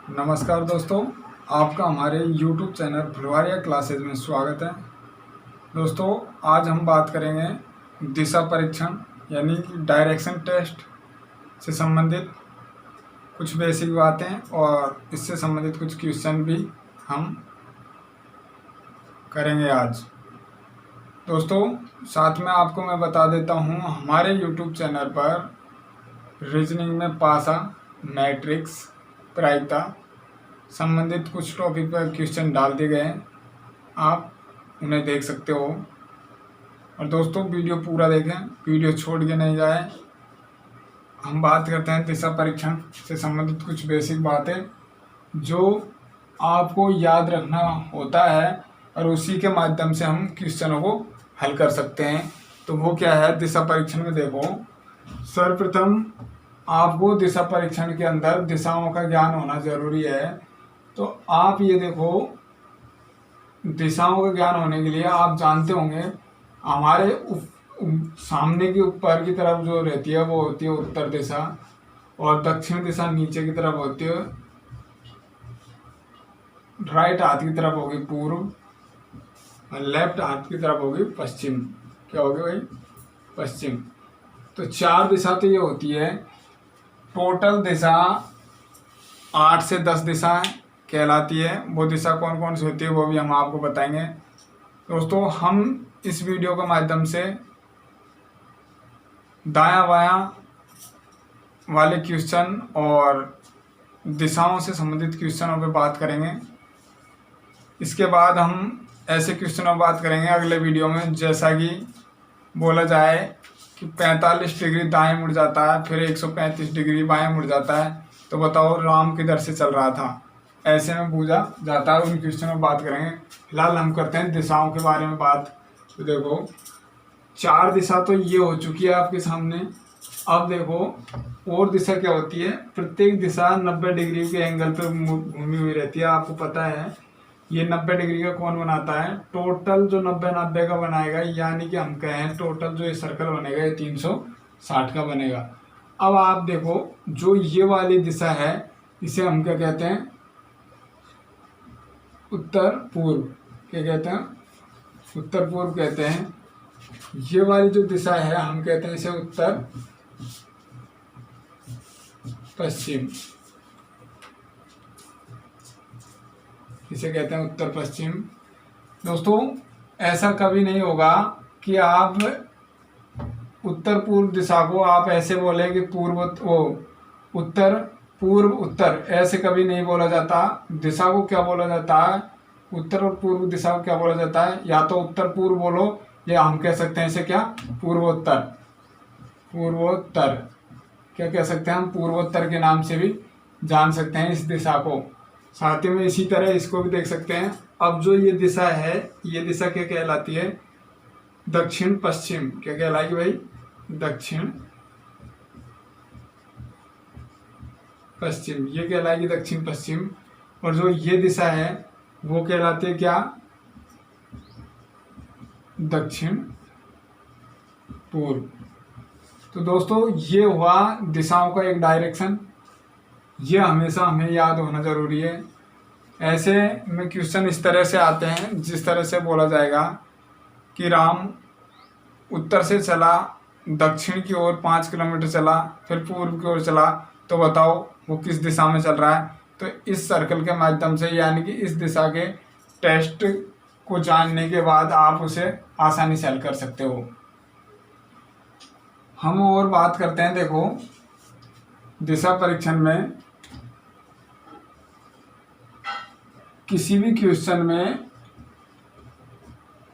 नमस्कार दोस्तों, आपका हमारे YouTube चैनल फुलवारिया क्लासेज में स्वागत है। दोस्तों, आज हम बात करेंगे दिशा परीक्षण यानी कि डायरेक्शन टेस्ट से संबंधित कुछ बेसिक बातें और इससे संबंधित कुछ क्वेश्चन भी हम करेंगे आज। दोस्तों, साथ में आपको मैं बता देता हूँ, हमारे YouTube चैनल पर रीजनिंग में पासा, मैट्रिक्स, प्रायिकता संबंधित कुछ टॉपिक पर क्वेश्चन डाल दिए गए हैं, आप उन्हें देख सकते हो। और दोस्तों, वीडियो पूरा देखें, वीडियो छोड़ के नहीं जाए। हम बात करते हैं दिशा परीक्षण से संबंधित कुछ बेसिक बातें जो आपको याद रखना होता है और उसी के माध्यम से हम क्वेश्चनों को हल कर सकते हैं। तो वो क्या है दिशा परीक्षण में? देखो, सर्वप्रथम आपको दिशा परीक्षण के अंदर दिशाओं का ज्ञान होना जरूरी है। तो आप ये देखो, दिशाओं का ज्ञान होने के लिए आप जानते होंगे हमारे सामने की ऊपर की तरफ जो रहती है वो होती है उत्तर दिशा, और दक्षिण दिशा नीचे की तरफ होती है। राइट हाथ की तरफ होगी पूर्व और लेफ्ट हाथ की तरफ होगी पश्चिम। क्या होगी भाई? पश्चिम। तो चार दिशा तो ये होती है। टोटल दिशा 8 से 10 दिशाएं कहलाती है। वो दिशा कौन कौन सी होती है वो भी हम आपको बताएंगे। दोस्तों, हम इस वीडियो के माध्यम से दायां बायां वाले क्वेश्चन और दिशाओं से संबंधित क्वेश्चनों पे बात करेंगे। इसके बाद हम ऐसे क्वेश्चनों पर बात करेंगे अगले वीडियो में, जैसा कि बोला जाए कि 45 डिग्री दाएं मुड़ जाता है, फिर 135 डिग्री बाएं मुड़ जाता है, तो बताओ राम किधर से चल रहा था? ऐसे में पूछा जाता है। उन क्वेश्चनों में बात करेंगे। फिलहाल हम करते हैं दिशाओं के बारे में बात। तो देखो, 4 दिशा तो ये हो चुकी है आपके सामने। अब देखो और दिशा क्या होती है। प्रत्येक दिशा 90 डिग्री के एंगल पे घूमी हुई रहती है। आपको पता है ये 90 डिग्री का कौन बनाता है? टोटल जो 90 का बनाएगा, यानी कि हम कहें टोटल जो ये सर्कल बनेगा ये 360 का बनेगा। अब आप देखो, जो ये वाली दिशा है इसे हम क्या कहते हैं? उत्तर पूर्व। क्या कहते हैं? उत्तर पूर्व कहते हैं। ये वाली जो दिशा है हम कहते हैं इसे उत्तर पश्चिम। इसे कहते हैं उत्तर पश्चिम। दोस्तों, ऐसा कभी नहीं होगा कि आप उत्तर पूर्व दिशा को आप ऐसे बोले कि उत्तर पूर्व उत्तर, ऐसे कभी नहीं बोला जाता। दिशा को क्या बोला जाता है? उत्तर और पूर्व दिशा को क्या बोला जाता है? या तो उत्तर पूर्व बोलो, या हम कह सकते हैं इसे क्या? पूर्वोत्तर। पूर्वोत्तर क्या कह सकते हैं हम? पूर्वोत्तर के नाम से भी जान सकते हैं इस दिशा को। साथ ही में इसी तरह इसको भी देख सकते हैं। अब जो ये दिशा है, ये दिशा क्या कहलाती है? दक्षिण पश्चिम। क्या कहलाएगी भाई? दक्षिण पश्चिम। ये कहलाएगी दक्षिण पश्चिम। और जो ये दिशा है वो कहलाती है क्या? दक्षिण पूर्व। तो दोस्तों, ये हुआ दिशाओं का एक डायरेक्शन। ये हमेशा हमें याद होना जरूरी है। ऐसे में क्वेश्चन इस तरह से आते हैं, जिस तरह से बोला जाएगा कि राम उत्तर से चला, दक्षिण की ओर 5 किलोमीटर चला, फिर पूर्व की ओर चला, तो बताओ वो किस दिशा में चल रहा है? तो इस सर्कल के माध्यम से, यानी कि इस दिशा के टेस्ट को जानने के बाद आप उसे आसानी से हल कर सकते हो। हम और बात करते हैं। देखो, दिशा परीक्षण में किसी भी क्वेश्चन में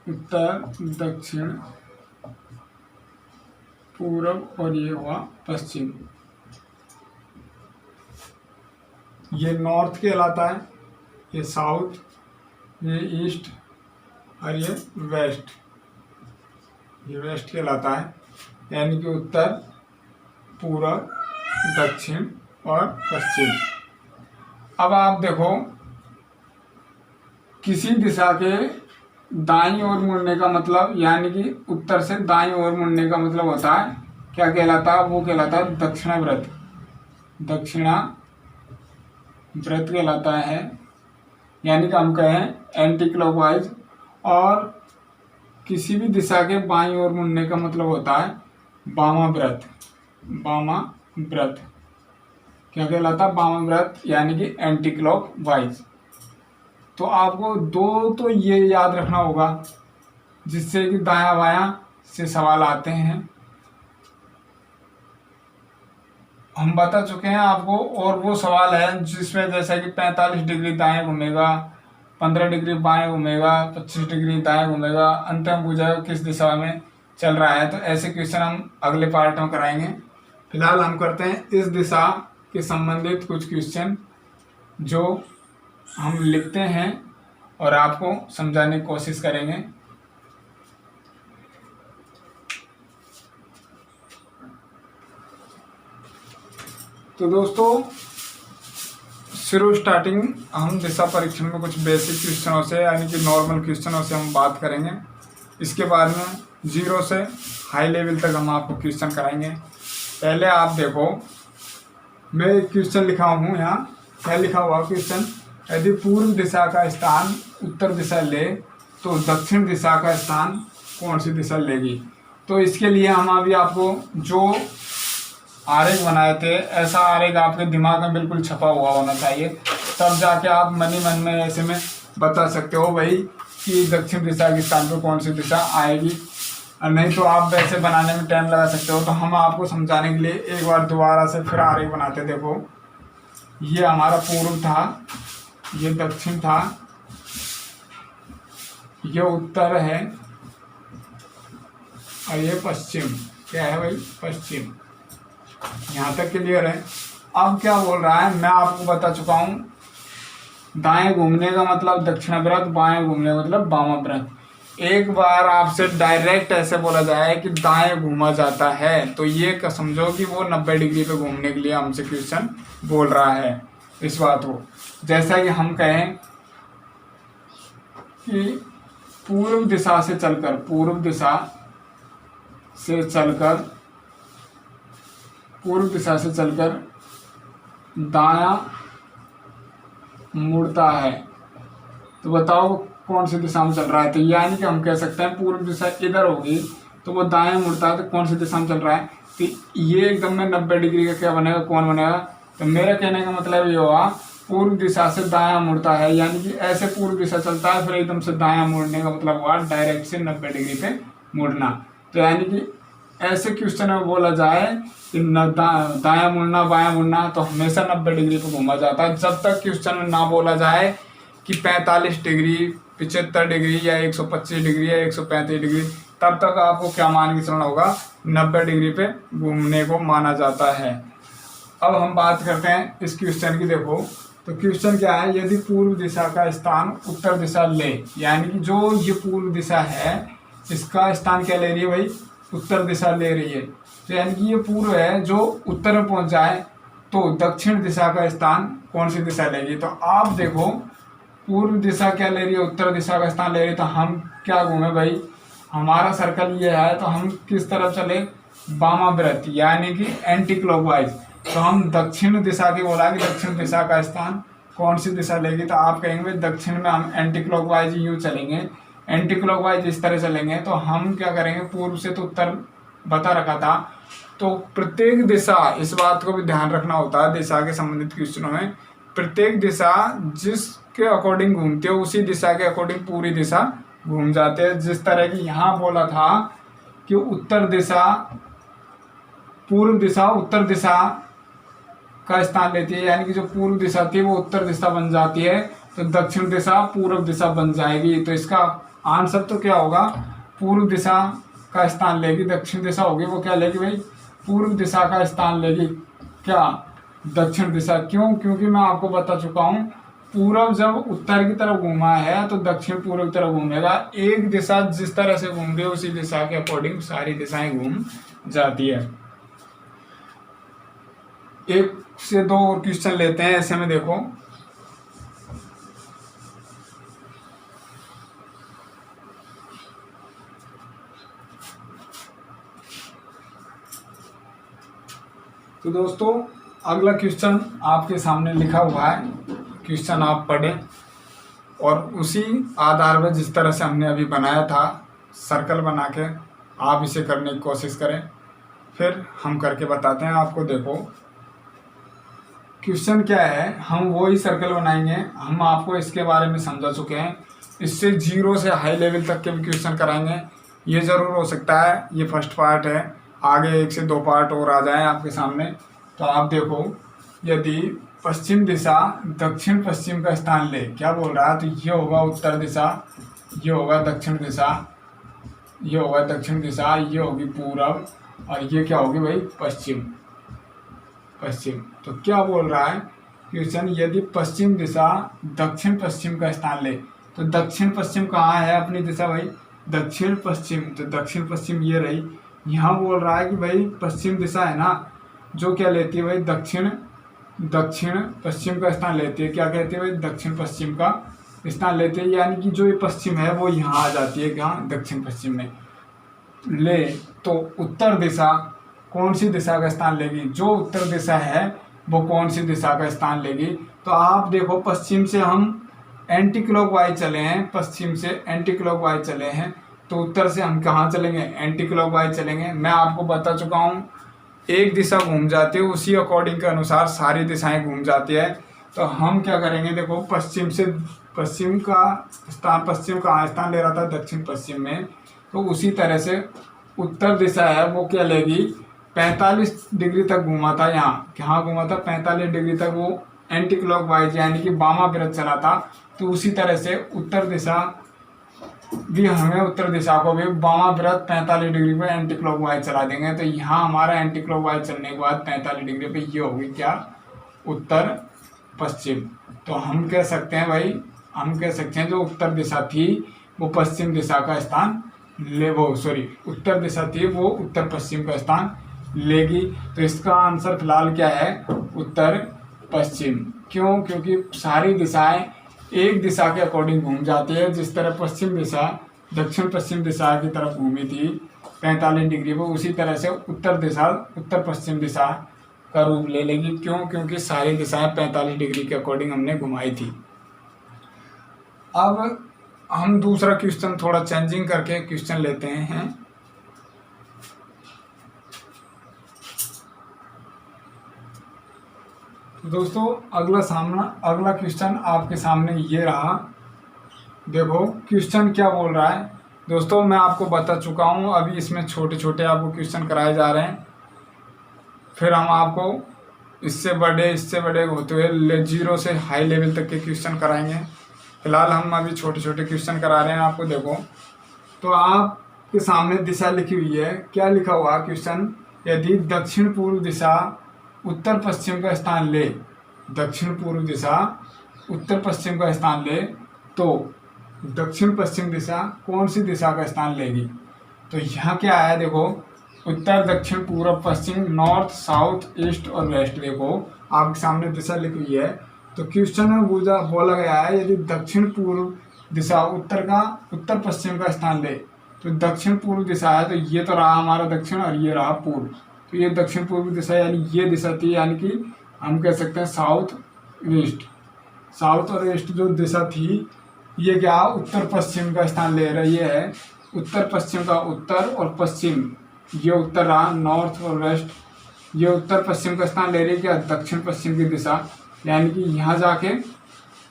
उत्तर, दक्षिण, पूर्व और ये हुआ पश्चिम। ये नॉर्थ कहलाता है, ये साउथ, ये ईस्ट और ये वेस्ट। ये वेस्ट कहलाता है, यानी कि उत्तर, पूर्व, दक्षिण और पश्चिम। अब आप देखो, किसी दिशा के दाईं ओर मुड़ने का मतलब, यानी कि उत्तर से दाईं ओर मुड़ने का मतलब होता है क्या कहलाता है? वो कहलाता है दक्षिणाव्रत। दक्षिणाव्रत वृत्त कहलाता है, यानी कि हम कहें एंटी क्लॉकवाइज। और किसी भी दिशा के बाईं ओर मुड़ने का मतलब होता है वामाव्रत। वामाव्रत क्या कहलाता है? वामाव्रत, यानी कि एंटी क्लॉकवाइज। तो आपको दो तो ये याद रखना होगा, जिससे कि दायां बायां से सवाल आते हैं। हम बता चुके हैं आपको। और वो सवाल है जिसमें जैसा कि 45 डिग्री दाएं घूमेगा, 15 डिग्री बाएं घूमेगा, 25 डिग्री दाएं घूमेगा, अंत में पूछेगा किस दिशा में चल रहा है। तो ऐसे क्वेश्चन हम अगले पार्ट में कराएंगे। फिलहाल हम करते हैं इस दिशा के संबंधित कुछ क्वेश्चन जो हम लिखते हैं और आपको समझाने की कोशिश करेंगे। तो दोस्तों, शुरू स्टार्टिंग हम दिशा परीक्षण में कुछ बेसिक क्वेश्चनों से, यानी कि नॉर्मल क्वेश्चनों से हम बात करेंगे। इसके बाद में 0 से हाई लेवल तक हम आपको क्वेश्चन कराएंगे। पहले आप देखो, मैं एक क्वेश्चन लिखा हूँ यहाँ। क्या लिखा हुआ क्वेश्चन? यदि पूर्व दिशा का स्थान उत्तर दिशा ले तो दक्षिण दिशा का स्थान कौन सी दिशा लेगी? तो इसके लिए हम अभी आपको जो आरेख बनाए थे, ऐसा आरेख आपके दिमाग में बिल्कुल छपा हुआ होना चाहिए, तब जाके आप मन ही मन में ऐसे में बता सकते हो भाई कि दक्षिण दिशा के स्थान पर कौन सी दिशा आएगी। और नहीं तो आप वैसे बनाने में टाइम लगा सकते हो। तो हम आपको समझाने के लिए एक बार दोबारा से फिर आरेख बनाते। देखो, ये हमारा पूर्व था, ये दक्षिण था, ये उत्तर है और ये पश्चिम। क्या है भाई? पश्चिम। यहाँ तक क्लियर है। अब क्या बोल रहा है, मैं आपको बता चुका हूँ। दाएं घूमने का मतलब दक्षिणाव्रत, बाएं घूमने का मतलब वामाव्रत। एक बार आपसे डायरेक्ट ऐसे बोला जाए कि दाएं घूमा जाता है, तो ये समझो कि वो 90 डिग्री पे घूमने के लिए हमसे क्वेश्चन बोल रहा है इस बात को। जैसा कि हम कहें कि पूर्व दिशा से चलकर, पूर्व दिशा से चलकर दायां मुड़ता है, तो बताओ कौन सी दिशा में चल रहा है? तो यानी कि हम कह सकते हैं पूर्व दिशा इधर होगी तो वो दाएं मुड़ता है, तो कौन सी दिशा में चल रहा है? तो ये एकदम में 90 डिग्री का क्या बनेगा, कौन बनेगा? तो मेरे कहने का मतलब ये होगा पूर्व दिशा से दायां मुड़ता है, यानी कि ऐसे पूर्व दिशा चलता है, फिर एकदम से दायां मुड़ने का मतलब हुआ डायरेक्ट से 90 डिग्री पे मुड़ना। तो यानी कि ऐसे क्वेश्चन में बोला जाए कि दायां मुड़ना, बायां मुड़ना, तो हमेशा 90 डिग्री पे घूमा जाता है। जब तक क्वेश्चन में ना बोला जाए कि 45 डिग्री, 75 डिग्री या 125 डिग्री या 135 डिग्री, तब तक आपको क्या मान के चलना होगा? 90 डिग्री पे घूमने को माना जाता है। अब हम बात करते हैं इस क्वेश्चन की। देखो, तो क्वेश्चन क्या है? यदि पूर्व दिशा का स्थान उत्तर दिशा ले, यानी कि जो ये पूर्व दिशा है इसका स्थान क्या ले रही है भाई? उत्तर दिशा ले रही है। तो यानी कि ये पूर्व है, जो उत्तर में पहुंच जाए तो दक्षिण दिशा का स्थान कौन सी दिशा लेगी? तो आप देखो, पूर्व दिशा क्या ले रही है? उत्तर दिशा का स्थान ले रही है। तो हम क्या घूमे भाई? हमारा सर्कल ये है, तो हम किस तरफ चले? वामाव्रत, यानी कि एंटी क्लॉकवाइज। तो हम दक्षिण दिशा की बोला कि दक्षिण दिशा का स्थान कौन सी दिशा लेगी? तो आप कहेंगे दक्षिण में हम एंटी क्लॉकवाइज यूँ चलेंगे, एंटी क्लॉकवाइज इस तरह चलेंगे। तो हम क्या करेंगे? पूर्व से तो उत्तर बता रखा था, तो प्रत्येक दिशा, इस बात को भी ध्यान रखना होता है दिशा के संबंधित क्वेश्चनों में, प्रत्येक दिशा जिसके अकॉर्डिंग घूमती है उसी दिशा के अकॉर्डिंग पूरी दिशा घूम जाते हैं। जिस तरह की यहाँ बोला था कि उत्तर दिशा, पूर्व दिशा उत्तर दिशा का स्थान लेती है, यानी कि जो पूर्व दिशा थी वो उत्तर दिशा बन जाती है, तो दक्षिण दिशा पूर्व दिशा बन जाएगी। तो इसका आंसर तो क्या होगा? पूर्व दिशा का स्थान लेगी, दक्षिण दिशा होगी वो क्या लेगी भाई? पूर्व दिशा का स्थान लेगी। क्या? दक्षिण दिशा। क्यों? क्योंकि मैं आपको बता चुका हूँ, पूर्व जब उत्तर की तरफ घूमा है तो दक्षिण पूर्व की तरफ घूमेगा। एक दिशा जिस तरह से घूम रही है उसी दिशा के अकॉर्डिंग सारी दिशाएं घूम जाती है। एक से दो और क्वेश्चन लेते हैं ऐसे में। देखो, तो दोस्तों अगला क्वेश्चन आपके सामने लिखा हुआ है, क्वेश्चन आप पढ़ें और उसी आधार पर जिस तरह से हमने अभी बनाया था सर्कल बना के आप इसे करने की कोशिश करें, फिर हम करके बताते हैं आपको। देखो क्वेश्चन क्या है, हम वही सर्कल बनाएंगे, हम आपको इसके बारे में समझा चुके हैं। इससे 0 से हाई लेवल तक के भी क्वेश्चन कराएंगे। ये ज़रूर हो सकता है ये फर्स्ट पार्ट है, आगे 1 से 2 पार्ट और आ जाए आपके सामने। तो आप देखो, यदि पश्चिम दिशा दक्षिण पश्चिम का स्थान ले, क्या बोल रहा है, तो ये होगा उत्तर दिशा, ये होगा दक्षिण दिशा, ये होगा दक्षिण दिशा, ये होगी पूरब और ये क्या होगी भाई पश्चिम। पश्चिम तो क्या बोल रहा है क्वेश्चन, यदि पश्चिम दिशा दक्षिण पश्चिम का स्थान ले, तो दक्षिण पश्चिम कहाँ है अपनी दिशा भाई, दक्षिण पश्चिम। तो दक्षिण पश्चिम ये रही। यहाँ बोल रहा है कि भाई पश्चिम दिशा है ना, जो क्या लेती है भाई दक्षिण पश्चिम का स्थान लेती है। क्या कहती है भाई, दक्षिण पश्चिम का स्थान लेते हैं, यानी कि जो ये पश्चिम है वो यहाँ आ जाती है, कहाँ, दक्षिण पश्चिम में ले। तो उत्तर दिशा कौन सी दिशा का स्थान लेगी, जो उत्तर दिशा है वो कौन सी दिशा का स्थान लेगी। तो आप देखो, पश्चिम से हम एंटी क्लॉकवाइज चले हैं, पश्चिम से एंटी क्लॉकवाइज चले हैं, तो उत्तर से हम कहाँ चलेंगे, एंटी क्लॉकवाइज चलेंगे। मैं आपको बता चुका हूँ, एक दिशा घूम जाती है, उसी अकॉर्डिंग के अनुसार सारी दिशाएं घूम जाती है। तो हम क्या करेंगे, देखो पश्चिम से पश्चिम का स्थान ले रहा था दक्षिण पश्चिम में, तो उसी तरह से उत्तर दिशा है वो क्या लेगी, 45 डिग्री तक घूमा था, यहाँ घूमा था 45 डिग्री तक, वो एंटी क्लॉकवाइज यानी कि वामाव्रत चला था। तो उसी तरह से उत्तर दिशा भी, हमें उत्तर दिशा को भी वामाव्रत 45 डिग्री पे एंटी क्लॉकवाइज चला देंगे। तो यहाँ हमारा एंटी क्लॉकवाइज चलने के बाद 45 डिग्री पे ये होगी क्या, उत्तर पश्चिम। तो हम कह सकते हैं भाई, हम कह सकते हैं जो उत्तर दिशा थी वो पश्चिम दिशा का स्थान उत्तर दिशा थी वो उत्तर पश्चिम का स्थान लेगी। तो इसका आंसर फिलहाल क्या है, उत्तर पश्चिम। क्यों, क्योंकि सारी दिशाएं एक दिशा के अकॉर्डिंग घूम जाती है। जिस तरह पश्चिम दिशा दक्षिण पश्चिम दिशा की तरफ घूमी थी 45 डिग्री पर, उसी तरह से उत्तर दिशा उत्तर पश्चिम दिशा का रूप ले लेगी। क्यों, क्योंकि सारी दिशाएं 45 डिग्री के अकॉर्डिंग हमने घुमाई थी। अब हम दूसरा क्वेश्चन थोड़ा चेंजिंग करके क्वेश्चन लेते हैं। दोस्तों अगला क्वेश्चन आपके सामने ये रहा। देखो क्वेश्चन क्या बोल रहा है। दोस्तों मैं आपको बता चुका हूँ, अभी इसमें छोटे छोटे आपको क्वेश्चन कराए जा रहे हैं, फिर हम आपको इससे बड़े होते हुए 0 से हाई लेवल तक के क्वेश्चन कराएंगे। फिलहाल हम अभी छोटे छोटे क्वेश्चन करा रहे हैं आपको। देखो तो आपके सामने दिशा लिखी हुई है, क्या लिखा हुआ क्वेश्चन, यदि दक्षिण पूर्व दिशा उत्तर पश्चिम का स्थान ले, दक्षिण पूर्व दिशा उत्तर पश्चिम का स्थान ले, तो दक्षिण पश्चिम दिशा कौन सी दिशा का स्थान लेगी। तो यहाँ क्या है, देखो उत्तर दक्षिण पूर्व पश्चिम, नॉर्थ साउथ ईस्ट और वेस्ट। देखो आपके सामने दिशा लिखी हुई है। तो क्वेश्चन में बोला गया है, यदि दक्षिण पूर्व दिशा उत्तर पश्चिम का स्थान ले, तो दक्षिण पूर्व दिशा है, तो ये तो रहा हमारा दक्षिण और ये रहा पूर्व। तो ये दक्षिण पूर्व दिशा यानी ये दिशा थी, यानी कि हम कह सकते हैं साउथ और वेस्ट जो दिशा थी, ये क्या उत्तर पश्चिम का स्थान ले रही है। उत्तर पश्चिम का उत्तर और पश्चिम, ये उत्तर रहा, नॉर्थ और वेस्ट ये उत्तर पश्चिम का स्थान ले रही है, क्या दक्षिण पश्चिम की दिशा, यानी कि यहाँ जाके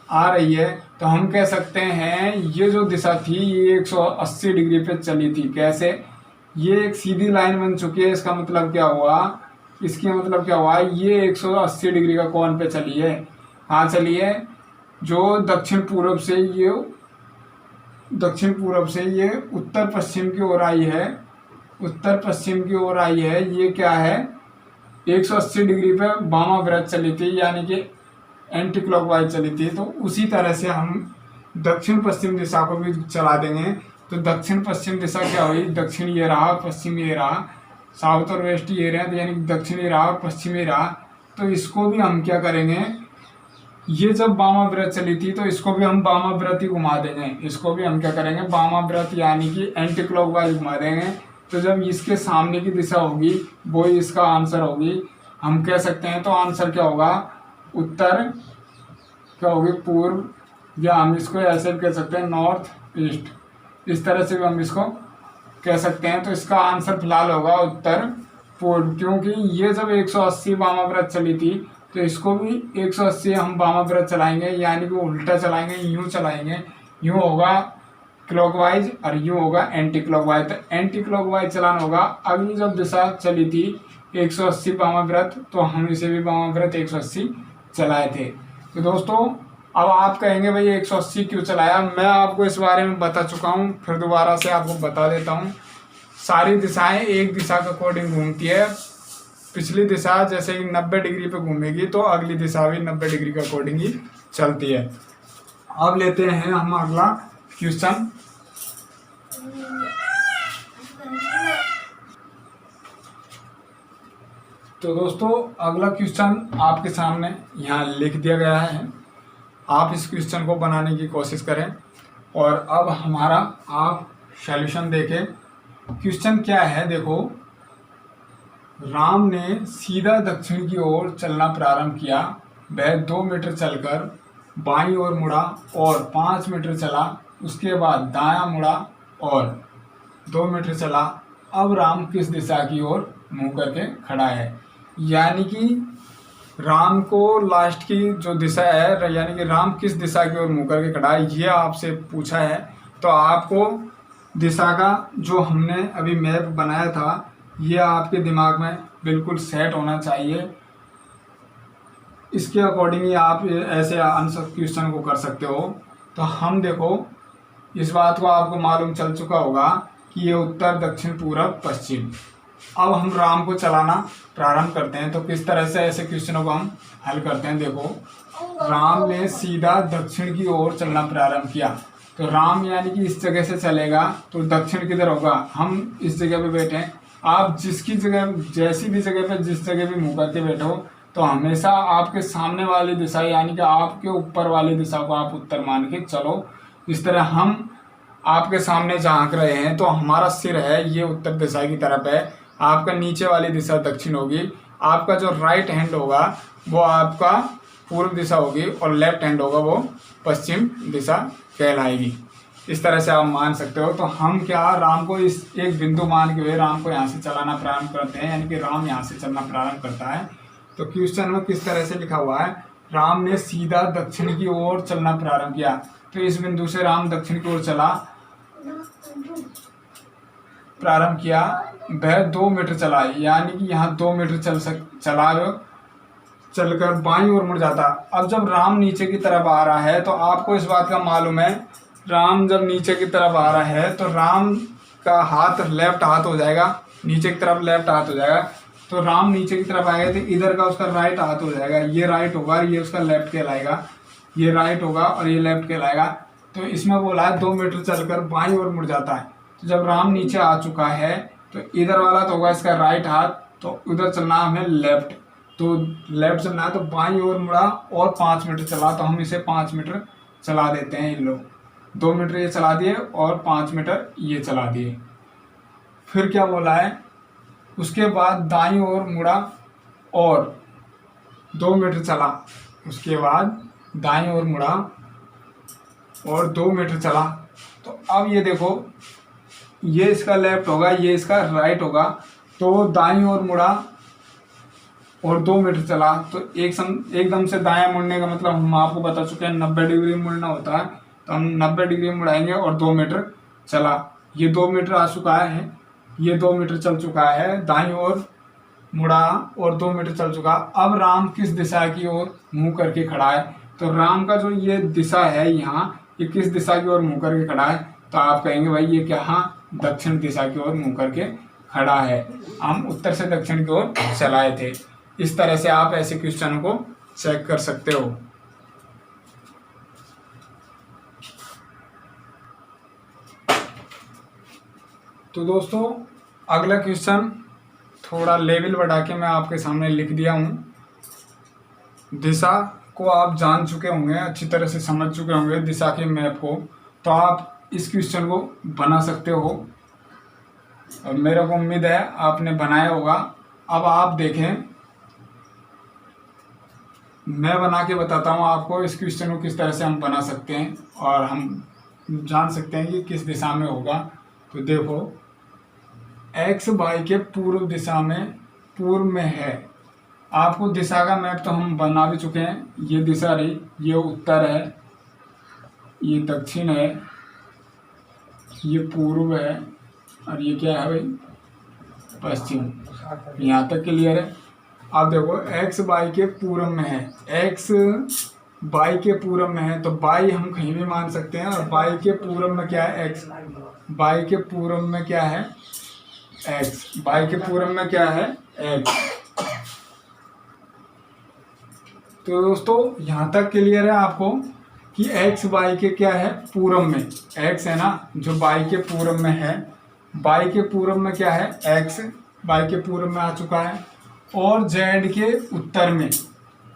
आ रही है। तो हम कह सकते हैं ये जो दिशा थी ये 180 डिग्री पे चली थी। कैसे, ये एक सीधी लाइन बन चुकी है, इसका मतलब क्या हुआ, ये 180 डिग्री का कोण पे चली है। हाँ चली है, जो दक्षिण पूर्व से ये उत्तर पश्चिम की ओर आई है, ये क्या है 180 डिग्री पे वामाव्रत चली थी, यानी कि एंटी क्लॉकवाइज चली थी। तो उसी तरह से हम दक्षिण पश्चिम दिशा को भी चला देंगे। तो दक्षिण पश्चिम दिशा क्या हुई, दक्षिण ये रहा, पश्चिम ये रहा, साउथ और वेस्ट ये रहे, यानी दक्षिण ये रहा और पश्चिम ये रहा। तो इसको भी हम क्या करेंगे, ये जब वामाव्रत चली थी तो इसको भी हम वामाव्रत ही घुमा देंगे। इसको भी हम क्या करेंगे, वामाव्रत यानी कि एंटी क्लॉकवाइज घुमा देंगे। तो जब इसके सामने की दिशा होगी वो इसका आंसर होगी। हम कह सकते हैं, तो आंसर क्या होगा, उत्तर क्या होगी, पूर्व, या हम इसको ऐसे भी कह सकते हैं नॉर्थ ईस्ट, इस तरह से भी हम इसको कह सकते हैं। तो इसका आंसर फिलहाल होगा उत्तर पूर्व, क्योंकि ये जब 180 वामाव्रत चली थी तो इसको भी 180 हम वामाव्रत चलाएंगे, यानी कि उल्टा चलाएंगे, यूं चलाएंगे, यूं होगा क्लॉकवाइज और यूं होगा एंटी क्लॉकवाइज। तो एंटी क्लॉकवाइज चलाना होगा। अगली जब दिशा चली थी 180 वामाव्रत, तो हम इसे भी वामाव्रत 180 चलाए थे। तो दोस्तों अब आप कहेंगे भाई 180 क्यों चलाया, मैं आपको इस बारे में बता चुका हूँ, फिर दोबारा से आपको बता देता हूँ। सारी दिशाएं एक दिशा के अकॉर्डिंग घूमती है। पिछली दिशा जैसे ही 90 डिग्री पे घूमेगी तो अगली दिशा भी 90 डिग्री के अकॉर्डिंग ही चलती है। अब लेते हैं हम अगला क्वेश्चन। तो दोस्तों अगला क्वेश्चन आपके सामने यहाँ लिख दिया गया है, आप इस क्वेश्चन को बनाने की कोशिश करें और अब हमारा आप सॉल्यूशन देखें। क्वेश्चन क्या है, देखो, राम ने सीधा दक्षिण की ओर चलना प्रारंभ किया। वह 2 मीटर चलकर बाईं ओर मुड़ा और 5 मीटर चला, उसके बाद दायां मुड़ा और 2 मीटर चला। अब राम किस दिशा की ओर मुंह करके खड़ा है, यानी कि राम को लास्ट की जो दिशा है, यानी कि राम किस दिशा की ओर मुंह करके खड़ा है, ये आपसे पूछा है। तो आपको दिशा का जो हमने अभी मैप बनाया था ये आपके दिमाग में बिल्कुल सेट होना चाहिए। इसके अकॉर्डिंग ही आप ऐसे आंसर क्वेश्चन को कर सकते हो। तो हम देखो, इस बात को आपको मालूम चल चुका होगा कि ये उत्तर, दक्षिण, पूरब, पश्चिम। अब हम राम को चलाना प्रारंभ करते हैं। तो किस तरह से ऐसे क्वेश्चनों को हम हल करते हैं, देखो, राम ने सीधा दक्षिण की ओर चलना प्रारंभ किया। तो राम यानी कि इस जगह से चलेगा तो दक्षिण किधर होगा, हम इस जगह पे बैठे हैं। आप जिसकी जगह, जैसी भी जगह पे, जिस जगह भी मुंह करके बैठो, तो हमेशा आपके सामने वाली दिशा यानी कि आपके ऊपर वाली दिशा को आप उत्तर मान के चलो। इस तरह हम आपके सामने झांक रहे हैं तो हमारा सिर है ये उत्तर दिशा की तरफ है, आपका नीचे वाली दिशा दक्षिण होगी, आपका जो राइट हैंड होगा वो आपका पूर्व दिशा होगी और लेफ्ट हैंड होगा वो पश्चिम दिशा कहलाएगी। इस तरह से आप मान सकते हो। तो हम क्या, राम को इस एक बिंदु मान के हुए राम को यहाँ से चलाना प्रारंभ करते हैं, यानी कि राम यहाँ से चलना प्रारंभ करता है। तो क्वेश्चन में किस तरह से लिखा हुआ है, राम ने सीधा दक्षिण की ओर चलना प्रारंभ किया। तो इस बिंदु से राम दक्षिण की ओर चला प्रारंभ किया, वह 2 मीटर चला, यानी कि यहाँ 2 मीटर चला चलकर बाईं ओर मुड़ जाता। अब जब राम नीचे की तरफ आ रहा है तो आपको इस बात का मालूम है, राम जब नीचे की तरफ आ रहा है तो राम का हाथ लेफ्ट हाथ हो जाएगा, नीचे की तरफ लेफ्ट हाथ हो जाएगा। तो राम नीचे की तरफ आएगा तो इधर का उसका राइट हाथ हो जाएगा, ये राइट होगा, ये उसका लेफ्ट कहलाएगा, ये राइट होगा और ये लेफ्ट कहलाएगा। तो इसमें बोला है 2 मीटर चलकर बाईं ओर मुड़ जाता है। तो जब राम नीचे आ चुका है तो इधर वाला तो होगा इसका राइट हाथ, तो उधर चलना हमें लेफ्ट, तो लेफ्ट चलना है तो बाईं ओर मुड़ा और 5 मीटर चला। तो हम इसे 5 मीटर चला देते हैं, इन लोग 2 मीटर ये चला दिए और 5 मीटर ये चला दिए। फिर क्या बोला है, उसके बाद दाईं ओर मुड़ा और 2 मीटर चला, उसके बाद दाईं ओर मुड़ा और 2 मीटर चला। तो अब ये देखो, ये इसका लेफ्ट होगा, ये इसका राइट होगा। तो दाईं ओर मुड़ा और 2 मीटर चला, तो एकदम से दायां मुड़ने का मतलब हम आपको बता चुके हैं 90 डिग्री मुड़ना होता है। तो हम 90 डिग्री मुड़ाएंगे और 2 मीटर चला, ये 2 मीटर आ चुका है, ये 2 मीटर चल चुका है, दाईं ओर मुड़ा और 2 मीटर चल चुका। अब राम किस दिशा की ओर मुंह करके खड़ा है, तो राम का जो ये दिशा है यहाँ, ये किस दिशा की ओर मुंह करके खड़ा है, तो आप कहेंगे भाई ये क्या, हाँ, दक्षिण दिशा की ओर मुंह करके खड़ा है। हम उत्तर से दक्षिण की ओर चलाए थे। इस तरह से आप ऐसे क्वेश्चनों को चेक कर सकते हो। तो दोस्तों अगला क्वेश्चन थोड़ा लेवल बढ़ा के मैं आपके सामने लिख दिया हूँ। दिशा को आप जान चुके होंगे, अच्छी तरह से समझ चुके होंगे दिशा के मैप को, तो आप इस क्वेश्चन को बना सकते हो और मेरे को उम्मीद है आपने बनाया होगा। अब आप देखें, मैं बना के बताता हूँ आपको इस क्वेश्चन को किस तरह से हम बना सकते हैं और हम जान सकते हैं कि किस दिशा में होगा। तो देखो एक्स वाई के पूर्व दिशा में पूर्व में है। आपको दिशा का मैप तो हम बना भी चुके हैं। ये दिशा रही, ये उत्तर है, ये दक्षिण है, ये पूर्व है और ये क्या है भाई, पश्चिम। यहाँ तक क्लियर है। अब देखो एक्स वाई के पूर्व में है, एक्स वाई के पूर्व में है तो वाई हम कहीं भी मान सकते हैं। और वाई के पूर्व में क्या है, एक्स। वाई के पूर्व में क्या है, एक्स। वाई के पूर्व में क्या है, एक्स। तो दोस्तों यहाँ तक क्लियर है आपको कि एक्स वाई के क्या है, पूर्व में। एक्स है ना जो वाई के पूर्व में है, वाई के पूर्व में क्या है, एक्स वाई के पूर्व में आ चुका है। और जेड के उत्तर में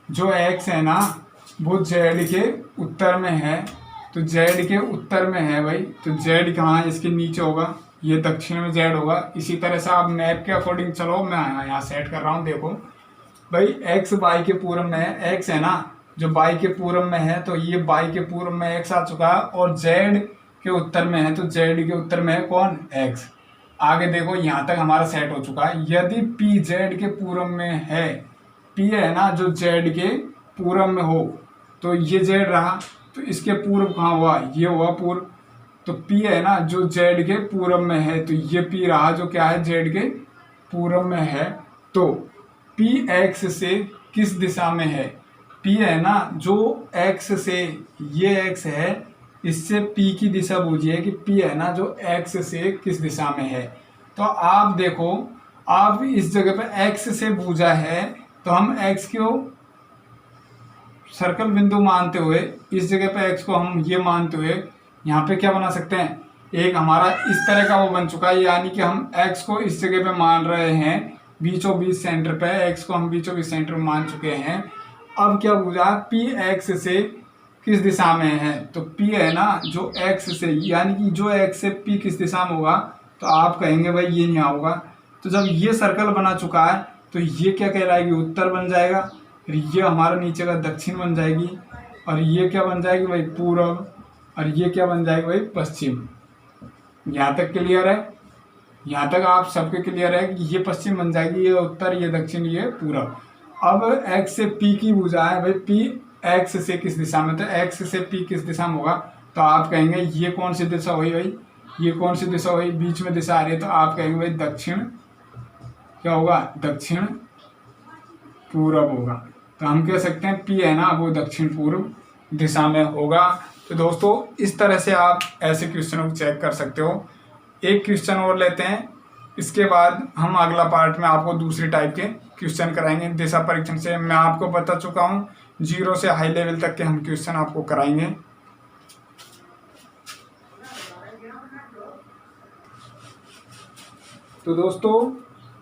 जो एक्स है ना वो जेड के उत्तर में है। तो जेड के उत्तर में है भाई, तो जेड कहाँ है, इसके नीचे होगा, ये दक्षिण में जेड होगा। इसी तरह से आप मैप के अकॉर्डिंग चलो, मैं यहाँ सेट कर रहा हूँ। देखो भाई एक्स वाई के पूर्व में है, एक्स है ना जो वाई के पूर्व में है, तो ये वाई के पूर्व में एक्स आ चुका है। और जेड के उत्तर में है, तो जेड के उत्तर में है कौन, एक्स। आगे देखो यहाँ तक हमारा सेट हो चुका है। यदि पी जेड के पूर्व में है, पी है ना जो जेड के पूर्व में हो, तो ये जेड रहा, तो इसके पूर्व कहाँ हुआ, ये हुआ पूर्व। तो पी है ना जो जेड के पूर्व में है, तो ये पी रहा जो क्या है, जेड के पूर्व में है। तो पी एक्स से किस दिशा में है, पी है ना जो एक्स से, ये एक्स है, इससे पी की दिशा बूझिए कि पी है ना जो एक्स से किस दिशा में है। तो आप देखो, आप इस जगह पे एक्स से बूझा है, तो हम एक्स को सर्कल बिंदु मानते हुए, इस जगह पे एक्स को हम ये मानते हुए यहाँ पे क्या बना सकते हैं, एक हमारा इस तरह का वो बन चुका है। यानी कि हम एक्स को इस जगह पे मान रहे हैं, बीचों बीच सेंटर पे एक्स को हम बीचों बीच सेंटर में मान चुके हैं। अब क्या बूझा, पी एक्स से किस दिशा में है, तो पी है ना जो एक्स से, यानी कि जो एक्स से पी किस दिशा में होगा, तो आप कहेंगे भाई ये यहाँ होगा। तो जब ये सर्कल बना चुका है तो ये क्या कहलाएगी, उत्तर बन जाएगा। फिर ये हमारा नीचे का दक्षिण बन जाएगी, और ये क्या बन जाएगी भाई, पूर्व, और ये क्या बन जाएगी भाई, पश्चिम। यहाँ तक क्लियर है, यहाँ तक आप सबके क्लियर है कि ये पश्चिम बन जाएगी, ये उत्तर, ये दक्षिण, ये पूर्व। अब एक्स से पी की भुजा है भाई, पी एक्स से किस दिशा में, तो एक्स से पी किस दिशा में होगा, तो आप कहेंगे ये कौन सी दिशा हुई भाई, ये कौन सी दिशा हुई, बीच में दिशा आ रही है, तो आप कहेंगे भाई दक्षिण, क्या होगा, दक्षिण पूर्व होगा। तो हम कह सकते हैं पी है ना वो दक्षिण पूर्व दिशा में होगा। तो दोस्तों इस तरह से आप ऐसे क्वेश्चनों को चेक कर सकते हो। एक क्वेश्चन और लेते हैं, इसके बाद हम अगला पार्ट में आपको दूसरी टाइप के क्वेश्चन कराएंगे दिशा परीक्षण से। मैं आपको बता चुका हूँ 0 से हाई लेवल तक के हम क्वेश्चन आपको कराएंगे। तो दोस्तों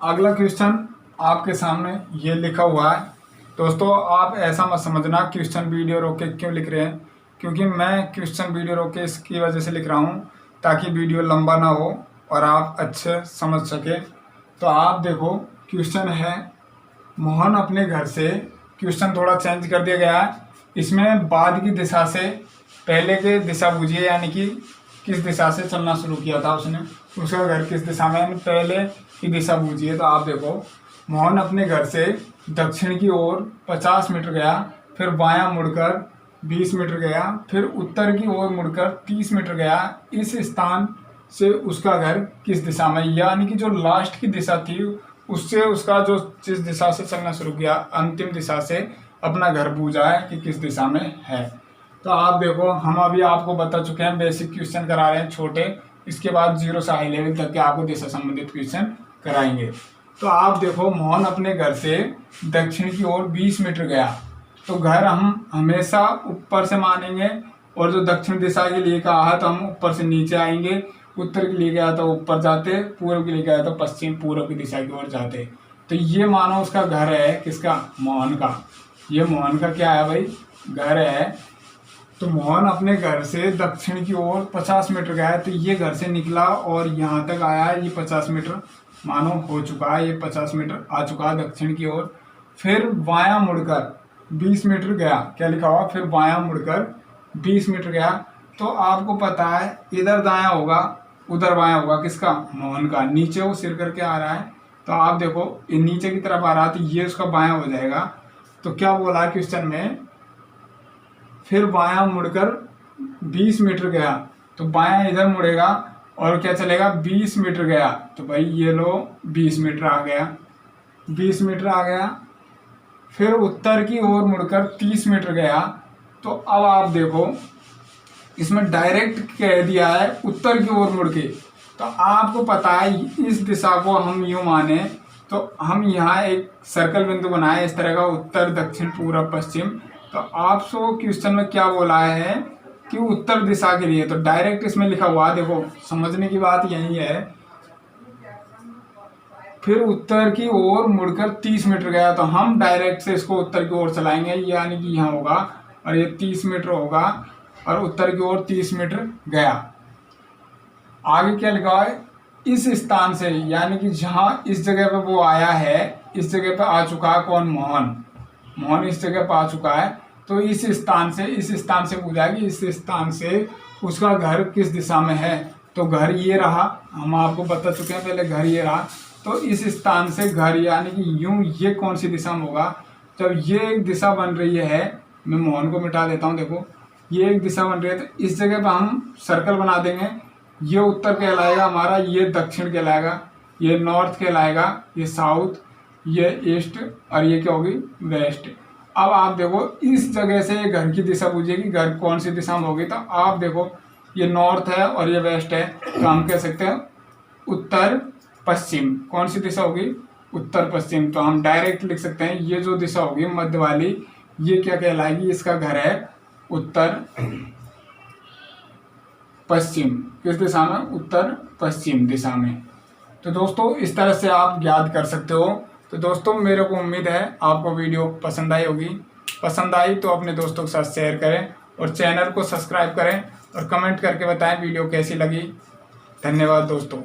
अगला क्वेश्चन आपके सामने ये लिखा हुआ है। दोस्तों आप ऐसा मत समझना क्वेश्चन वीडियो रोक के क्यों लिख रहे हैं, क्योंकि मैं क्वेश्चन वीडियो रोक के इसकी वजह से लिख रहा हूँ ताकि वीडियो लंबा ना हो और आप अच्छे समझ सके। तो आप देखो क्वेश्चन है, मोहन अपने घर से, क्वेश्चन थोड़ा चेंज कर दिया गया है, इसमें बाद की दिशा से पहले के दिशा बूझिए, यानी कि किस दिशा से चलना शुरू किया था उसने, उसका घर किस दिशा में, यानी पहले की दिशा बूझिए। तो आप देखो मोहन अपने घर से दक्षिण की ओर 50 मीटर गया, फिर बायां मुड़कर 20 मीटर गया, फिर उत्तर की ओर मुड़कर 30 मीटर गया। इस स्थान से उसका घर किस दिशा में, यानी कि जो लास्ट की दिशा थी उससे उसका जो जिस दिशा से चलना शुरू किया, अंतिम दिशा से अपना घर बूझा है कि किस दिशा में है। तो आप देखो हम अभी आपको बता चुके हैं, बेसिक क्वेश्चन करा रहे हैं छोटे, इसके बाद 0 से हाई लेवल तक के आपको दिशा संबंधित क्वेश्चन कराएंगे। तो आप देखो मोहन अपने घर से दक्षिण की ओर 20 मीटर गया, तो घर हम हमेशा ऊपर से मानेंगे, और जो दक्षिण दिशा के लिए कहा है तो हम ऊपर से नीचे आएंगे, उत्तर के लिए गया तो ऊपर जाते, पूर्व के लिए गया तो पश्चिम पूर्व की दिशा की ओर जाते। तो ये मानो उसका घर है, किसका, मोहन का। ये मोहन का क्या है भाई, घर है। तो मोहन अपने घर से दक्षिण की ओर 50 मीटर गया है, तो ये घर से निकला और यहाँ तक आया, ये 50 मीटर मानो हो चुका है, ये 50 मीटर आ चुका है दक्षिण की ओर। फिर बायां मुड़कर 20 मीटर गया, क्या लिखा हुआ, फिर बायां मुड़कर 20 मीटर गया। तो आपको पता है इधर दायां होगा उधर बायां होगा, किसका, मोहन का। नीचे वो सिर करके आ रहा है, तो आप देखो ये नीचे की तरफ आ रहा है, तो ये उसका बायां हो जाएगा। तो क्या बोला क्वेश्चन में, फिर बायां मुड़कर 20 मीटर गया, तो बायां इधर मुड़ेगा और क्या चलेगा, 20 मीटर गया। तो भाई ये लो 20 मीटर आ गया, 20 मीटर आ गया। फिर उत्तर की ओर मुड़कर 30 मीटर गया। तो अब आप देखो इसमें डायरेक्ट कह दिया है उत्तर की ओर मुड़ के, तो आपको पता है इस दिशा को हम यूं माने, तो हम यहाँ एक सर्कल बिंदु बनाए इस तरह का, उत्तर दक्षिण पूर्व पश्चिम। तो आपको क्वेश्चन में क्या बोला है कि उत्तर दिशा के लिए, तो डायरेक्ट इसमें लिखा हुआ, देखो समझने की बात यही है। फिर उत्तर की ओर मुड़कर 30 मीटर गया, तो हम डायरेक्ट से इसको उत्तर की ओर चलाएंगे, यानी कि यहाँ होगा और ये 30 मीटर होगा और उत्तर की ओर 30 मीटर गया। आगे क्या लिखा है, इस स्थान से, यानी कि जहां इस जगह पे वो आया है, इस जगह पे आ चुका है कौन, मोहन। मोहन इस जगह पे आ चुका है, तो इस स्थान से पूछा कि इस स्थान से उसका घर किस दिशा में है। तो घर ये रहा, हम आपको बता चुके हैं पहले, घर ये रहा। तो इस स्थान से घर, यानी कि यूं ये कौन सी दिशा में होगा, जब ये एक दिशा बन रही है, मैं मोहन को मिटा देता हूँ, देखो ये एक दिशा बन रही है, तो इस जगह पर हम सर्कल बना देंगे। ये उत्तर कहलाएगा हमारा, ये दक्षिण कहलाएगा, ये नॉर्थ कहलाएगा, ये साउथ, ये ईस्ट और ये क्या होगी, वेस्ट। अब आप देखो इस जगह से घर की दिशा पूछेगी, घर कौन सी दिशा में होगी, तो आप देखो ये नॉर्थ है और ये वेस्ट है, तो हम कह सकते हैं उत्तर पश्चिम। कौन सी दिशा होगी, उत्तर पश्चिम। तो हम डायरेक्ट लिख सकते हैं ये जो दिशा होगी मध्य वाली, ये क्या कहलाएगी, इसका घर है उत्तर पश्चिम। किस दिशा में, उत्तर पश्चिम दिशा में। तो दोस्तों इस तरह से आप याद कर सकते हो। तो दोस्तों मेरे को उम्मीद है आपको वीडियो पसंद आई होगी। पसंद आई तो अपने दोस्तों के साथ शेयर करें और चैनल को सब्सक्राइब करें और कमेंट करके बताएं वीडियो कैसी लगी। धन्यवाद दोस्तों।